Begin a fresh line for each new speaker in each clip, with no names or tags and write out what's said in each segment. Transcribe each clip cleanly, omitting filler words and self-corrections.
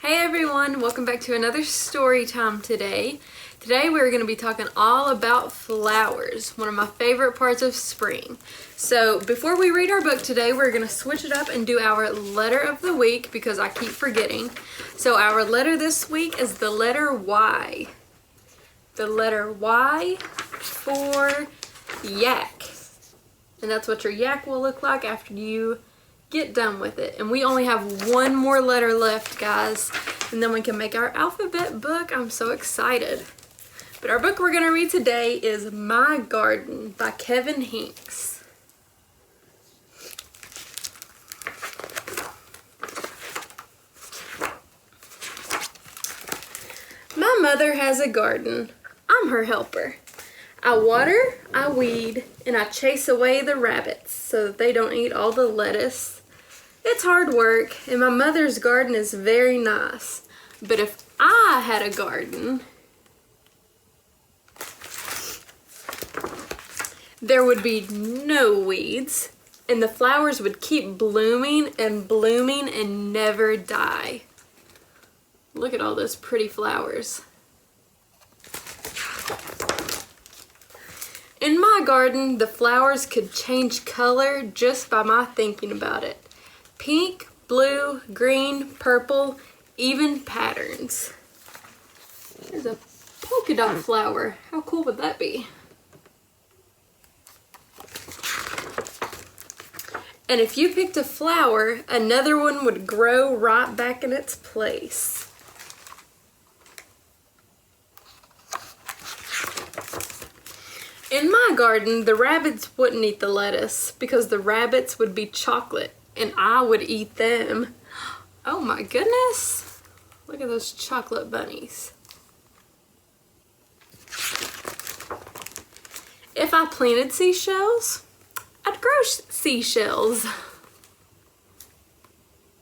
Hey everyone, welcome back to another story time today. Today we're going to be talking all about flowers, one of my favorite parts of spring. So before we read our book today, we're going to switch it up and do our letter of the week because I keep forgetting. So our letter this week is the letter Y. The letter Y for yak. And that's what your yak will look like after you get done with it. And we only have one more letter left, guys, and then we can make our alphabet book. I'm so excited. But our book we're going to read today is My Garden by Kevin Henkes. My mother has a garden. I'm her helper. I water, I weed, and I chase away the rabbits so that they don't eat all the lettuce. It's hard work, and my mother's garden is very nice. But if I had a garden, there would be no weeds, and the flowers would keep blooming and never die. Look at all those pretty flowers. In my garden, the flowers could change color just by my thinking about it. Pink, blue, green, purple, even patterns. There's a polka dot flower. How cool would that be? And if you picked a flower, another one would grow right back in its place. In my garden, the rabbits wouldn't eat the lettuce because the rabbits would be chocolate and I would eat them. Oh my goodness. Look at those chocolate bunnies. If I planted seashells, I'd grow seashells.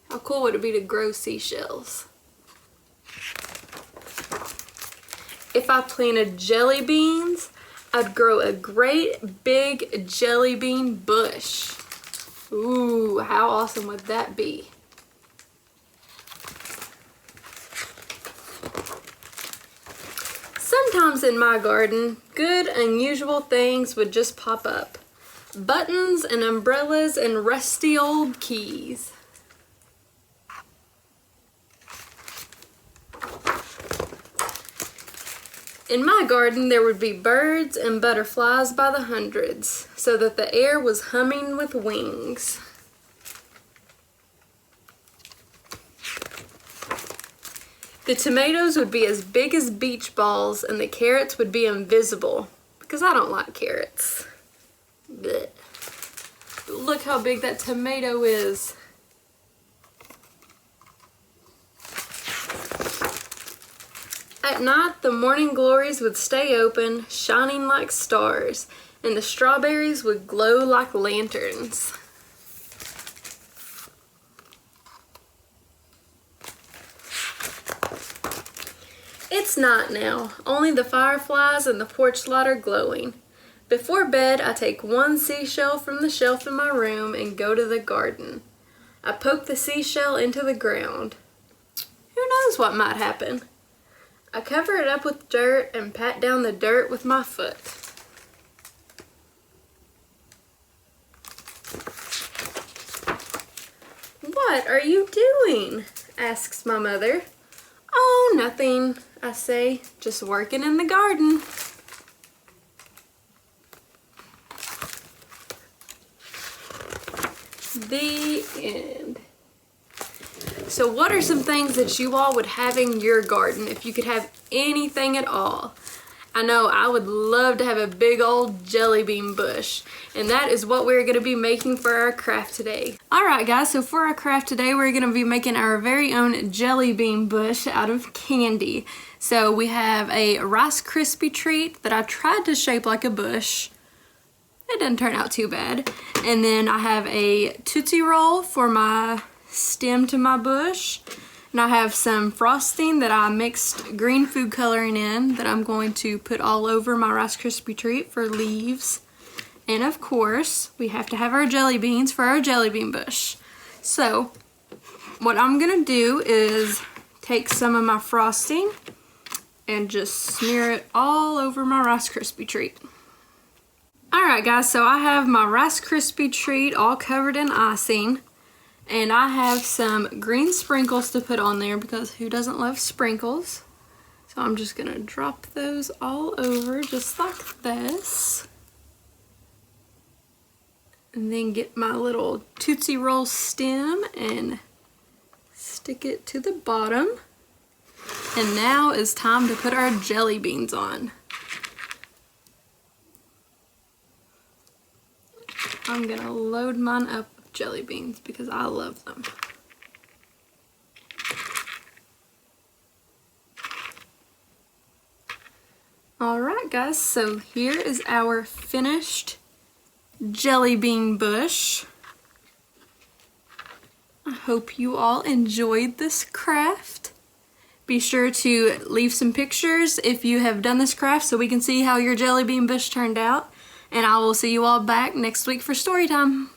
How cool would it be to grow seashells? If I planted jelly beans, I'd grow a great big jelly bean bush. Ooh, how awesome would that be? Sometimes in my garden, good, unusual things would just pop up. Buttons and umbrellas and rusty old keys. In my garden, there would be birds and butterflies by the hundreds, so that the air was humming with wings. The tomatoes would be as big as beach balls, and the carrots would be invisible, because I don't like carrots. Blech. But look how big that tomato is. At night, the morning glories would stay open, shining like stars, and the strawberries would glow like lanterns. It's night now. Only the fireflies and the porch light are glowing. Before bed, I take one seashell from the shelf in my room and go to the garden. I poke the seashell into the ground. Who knows what might happen? I cover it up with dirt and pat down the dirt with my foot. What are you doing? Asks my mother. Oh, nothing, I say, just working in the garden. The end. So what are some things that you all would have in your garden if you could have anything at all? I know I would love to have a big old jelly bean bush, and that is what we're going to be making for our craft today. Alright guys, so for our craft today we're going to be making our very own jelly bean bush out of candy. So we have a Rice Krispie treat that I tried to shape like a bush. It didn't turn out too bad. And then I have a Tootsie Roll for my stem to my bush, and I have some frosting that I mixed green food coloring in that I'm going to put all over my Rice Krispie treat for leaves. And of course we have to have our jelly beans for our jelly bean bush. So what I'm gonna do is take some of my frosting and just smear it all over my Rice Krispie treat. Alright guys, so I have my Rice Krispie treat all covered in icing, and I have some green sprinkles to put on there because who doesn't love sprinkles? So I'm just gonna drop those all over just like this. And then get my little Tootsie Roll stem and stick it to the bottom. And now it's time to put our jelly beans on. I'm gonna load mine up with jelly beans because I love them. Alright guys, so here is our finished jelly bean bush. I hope you all enjoyed this craft. Be sure to leave some pictures if you have done this craft so we can see how your jelly bean bush turned out. And I will see you all back next week for story time.